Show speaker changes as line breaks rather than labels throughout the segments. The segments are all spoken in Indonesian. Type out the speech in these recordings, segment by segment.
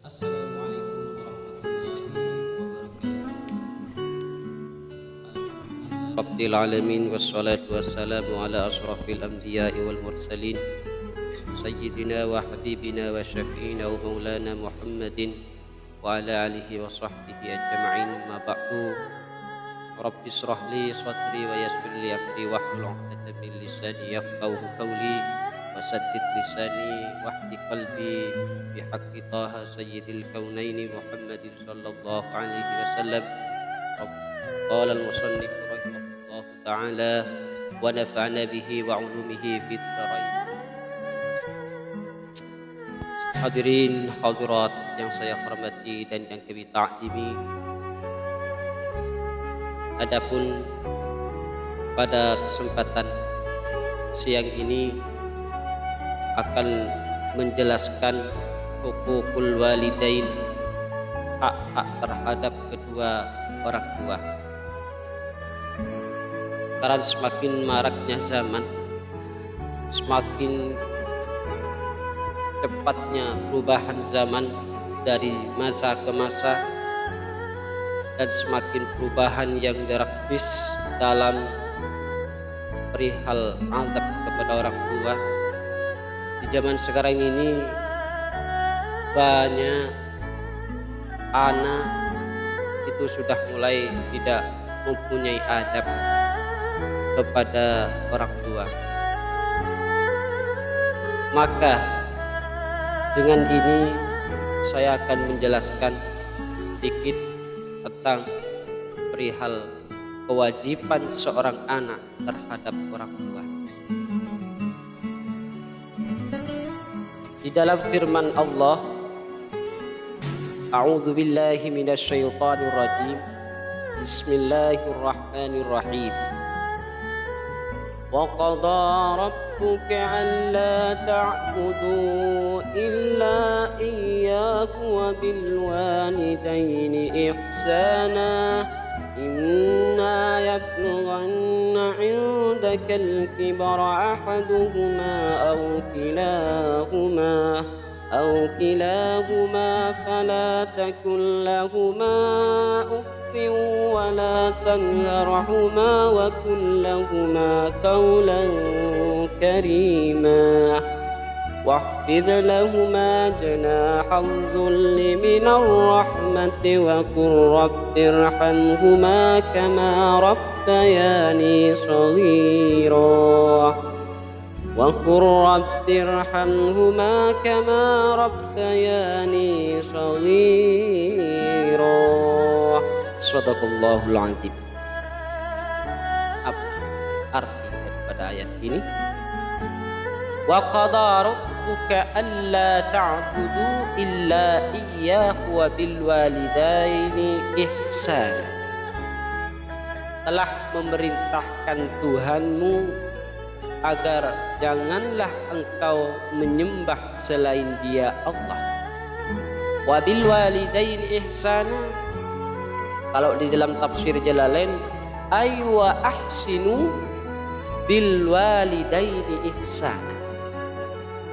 Assalamualaikum warahmatullahi wabarakatuh. Rabbil alamin wassalatu wassalamu ala asrafil anbiya'i wal mursalin sayyidina wa habibina wa syafi'ina wa maulana Muhammadin wa ala alihi wa sahbihi ajma'in. Ma ba'du. Rabbi israh li sadri wa yassir li amri wahlul 'uqdatam min lisani yafqahu qawli wasaddid lisani wahdi qalbi bihaqqi taha sayyidil kaunaini Muhammadin sallallahu alaihi wasallam. Qala al-musannif rahimahullah ta'ala wa nafa'na bihi wa 'ulumihi fid dharain. Hadirin hadirat yang saya hormati dan yang kami ta'zimi, adapun pada kesempatan siang ini akan menjelaskan hukukul walidain, hak-hak terhadap kedua orang tua. Karena semakin maraknya zaman, semakin cepatnya perubahan zaman dari masa ke masa, dan semakin perubahan yang drastis dalam perihal azab kepada orang tua. Di zaman sekarang ini banyak anak itu sudah mulai tidak mempunyai adab kepada orang tua. Maka dengan ini saya akan menjelaskan sedikit tentang perihal kewajiban seorang anak terhadap orang tua. Di dalam firman Allah, A'udzu billahi minasy syaithanir rajim. Bismillahirrahmanirrahim. Wa qada rabbuka alla ta'budu illa iyyahu wa bil walidayni ihsana. إما يبلغن عندك الكبر أحدهما أو كلاهما فلا تكن لهما أف ولا تنهرهما وقل لهما قولا كريما واخفض لهما جناح الذل من الرحمة وقل رب ارحمهما كما ربياني صغيرا وقل رب ارحمهما كما ربياني صغيرا. Sadaqallahul azim. Apa arti daripada ayat ini? Wa qada rabbuka alla ta'budu illa iyyahu wa bil walidaini ihsana. Telah memerintahkan Tuhanmu agar janganlah engkau menyembah selain Dia Allah. Wa bil walidaini ihsana, kalau di dalam tafsir Jalalain, ay wa ahsinu bil walidaini ihsana,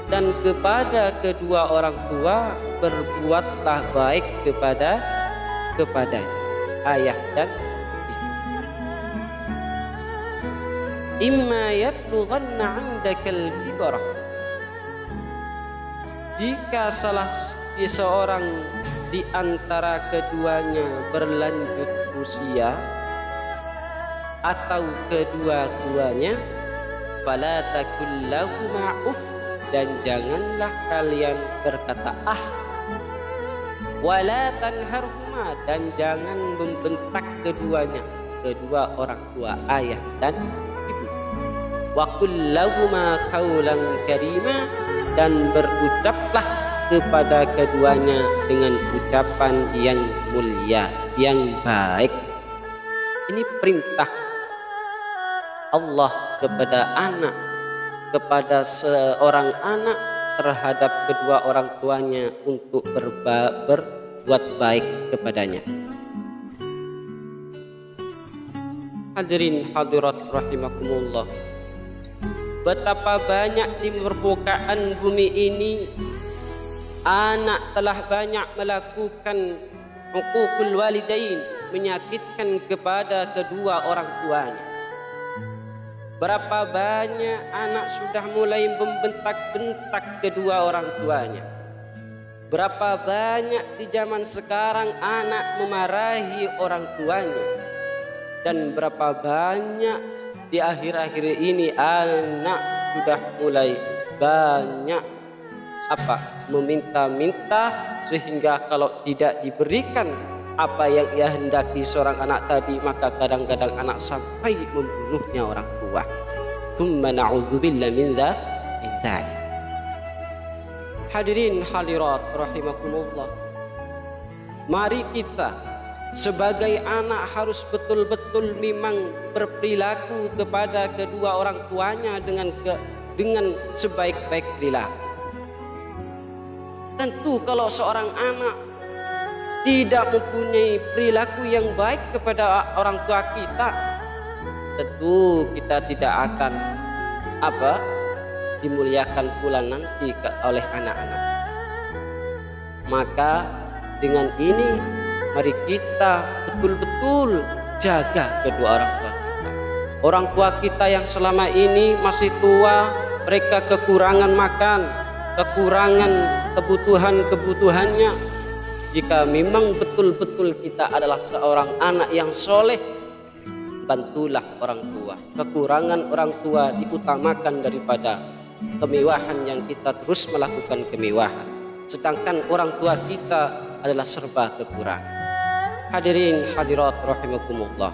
dan kepada kedua orang tua berbuatlah baik kepadanya, ayah dan ibu. Imma yablughanna 'indakal kibara, jika salah seorang di antara keduanya berlanjut usia atau kedua-duanya, fala takul lahuma uff, dan janganlah kalian berkata ah, wala tanharhuma, dan jangan membentak keduanya, kedua orang tua, ayah dan ibu. Wa qul lahuma qaulan karima, dan berucaplah kepada keduanya dengan ucapan yang mulia, yang baik. Ini perintah Allah kepada anak, kepada seorang anak terhadap kedua orang tuanya untuk berbuat baik kepadanya. Hadirin hadirat rahimakumullah, betapa banyak di permukaan bumi ini anak telah banyak melakukan uququl walidain, menyakitkan kepada kedua orang tuanya. Berapa banyak anak sudah mulai membentak-bentak kedua orang tuanya. Berapa banyak di zaman sekarang anak memarahi orang tuanya. Dan berapa banyak di akhir-akhir ini anak sudah mulai banyak meminta-minta, sehingga kalau tidak diberikan apa yang ia hendaki seorang anak tadi, maka kadang-kadang anak sampai membunuhnya orang tua. Tsumma na'udzubillah min dzalik. Hadirin hadirat rahimakumullah, mari kita sebagai anak harus betul-betul memang berperilaku kepada kedua orang tuanya dengan sebaik-baik perilaku. Tentu kalau seorang anak tidak mempunyai perilaku yang baik kepada orang tua kita, tentu kita tidak akan dimuliakan pula nanti oleh anak-anak. Maka dengan ini mari kita betul-betul jaga kedua orang tua kita. Orang tua kita yang selama ini masih tua, mereka kekurangan makan, kekurangan kebutuhannya. Jika memang betul-betul kita adalah seorang anak yang soleh, bantulah orang tua. Kekurangan orang tua diutamakan daripada kemewahan yang kita terus melakukan kemewahan. Sedangkan orang tua kita adalah serba kekurangan. Hadirin hadirat rahimakumullah,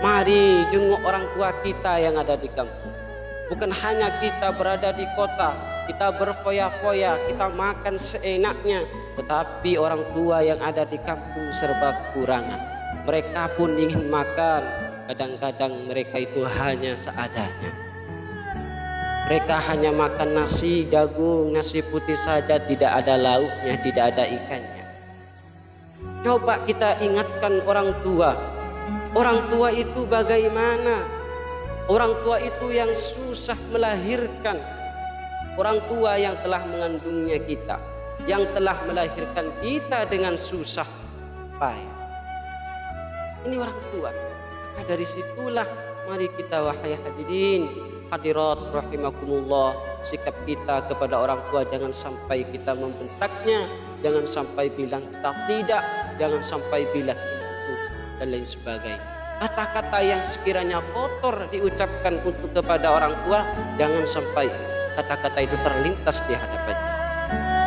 mari jenguk orang tua kita yang ada di kampung. Bukan hanya kita berada di kota, kita berfoya-foya, kita makan seenaknya, tetapi orang tua yang ada di kampung serba kekurangan. Mereka pun ingin makan, kadang-kadang mereka itu hanya seadanya. Mereka hanya makan nasi jagung, nasi putih saja, tidak ada lauknya, tidak ada ikannya. Coba kita ingatkan orang tua. Orang tua itu bagaimana? Orang tua itu yang susah melahirkan. Orang tua yang telah mengandungnya kita, yang telah melahirkan kita dengan susah payah. Ini orang tua. Maka dari situlah mari kita, wahai hadirin hadirat rahimakumullah, sikap kita kepada orang tua jangan sampai kita membentaknya, jangan sampai bilang kita tidak, jangan sampai bilang itu dan lain sebagainya. Kata-kata yang sekiranya kotor diucapkan untuk kepada orang tua, jangan sampai kata-kata itu terlintas di hadapannya.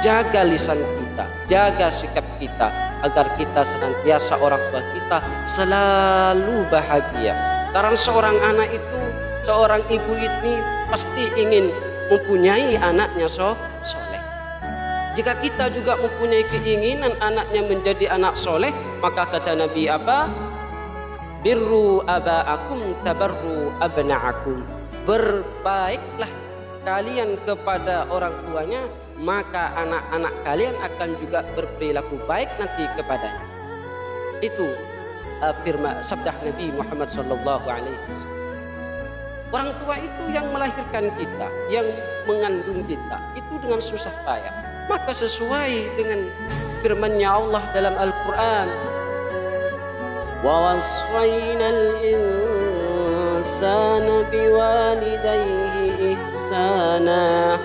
Jaga lisan kita, jaga sikap kita, agar kita senantiasa orang tua kita selalu bahagia. Karena seorang anak itu, seorang ibu ini pasti ingin mempunyai anaknya soleh. Jika kita juga mempunyai keinginan anaknya menjadi anak soleh, maka kata Nabi apa? Birru aba'akum tabarru abna'akum. Berbaiklah kalian kepada orang tuanya, maka anak-anak kalian akan juga berperilaku baik nanti kepadanya. Itu firman sabda Nabi Muhammad sallallahu alaihi wasallam. Orang tua itu yang melahirkan kita, yang mengandung kita, itu dengan susah payah. Maka sesuai dengan firman-Nya Allah dalam Al-Qur'an, wa wassayna al-insana biwalidayhi ihsana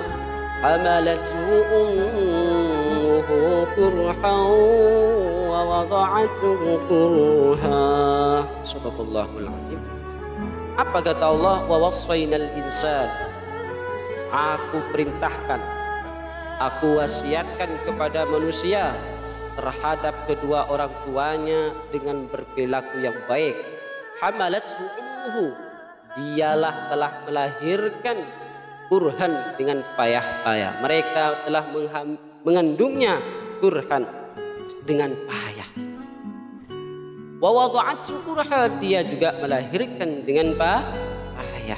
hamalathu ummuhu kurhan wa wada'athu kurha. Sadaqallahul azim. Apa kata Allah? Wa wassaynal insan. Aku perintahkan, aku wasiatkan kepada manusia terhadap kedua orang tuanya dengan berperilaku yang baik. Hamalathu ummuhu, dialah telah melahirkan kurhan dengan payah-payah. Mereka telah mengandungnya kurhan dengan payah. Wa wada'athu kurha, dia juga melahirkan dengan payah.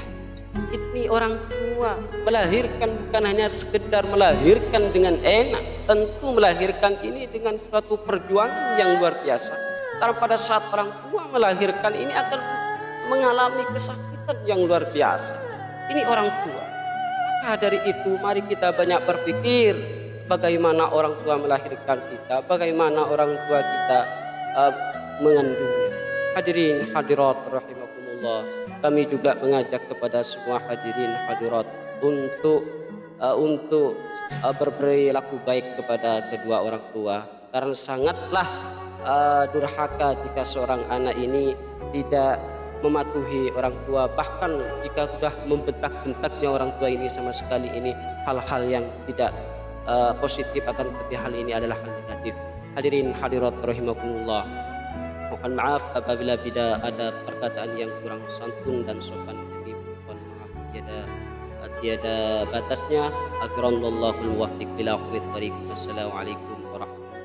Ini orang tua melahirkan bukan hanya sekedar melahirkan dengan enak, tentu melahirkan ini dengan suatu perjuangan yang luar biasa. Karena pada saat orang tua melahirkan ini akan mengalami kesakitan yang luar biasa. Ini orang tua. Maka dari itu mari kita banyak berpikir, bagaimana orang tua melahirkan kita, bagaimana orang tua kita mengandungnya. Hadirin hadirat rahimakumullah, kami juga mengajak kepada semua hadirin hadirat untuk berperilaku baik kepada kedua orang tua, karena sangatlah durhaka jika seorang anak ini tidak mematuhi orang tua, bahkan jika sudah membentak-bentaknya orang tua ini sama sekali, ini hal-hal yang tidak positif, akan tetapi hal ini adalah hal negatif. Hadirin hadirat rahimakumullah, mohon maaf apabila tidak ada perkataan yang kurang santun dan sopan, kami mohon maaf tiada batasnya. Akramallaahul muwaffiq ila aqwamit thariq. Wassalamualaikum warahmatullahi wabarakatuh.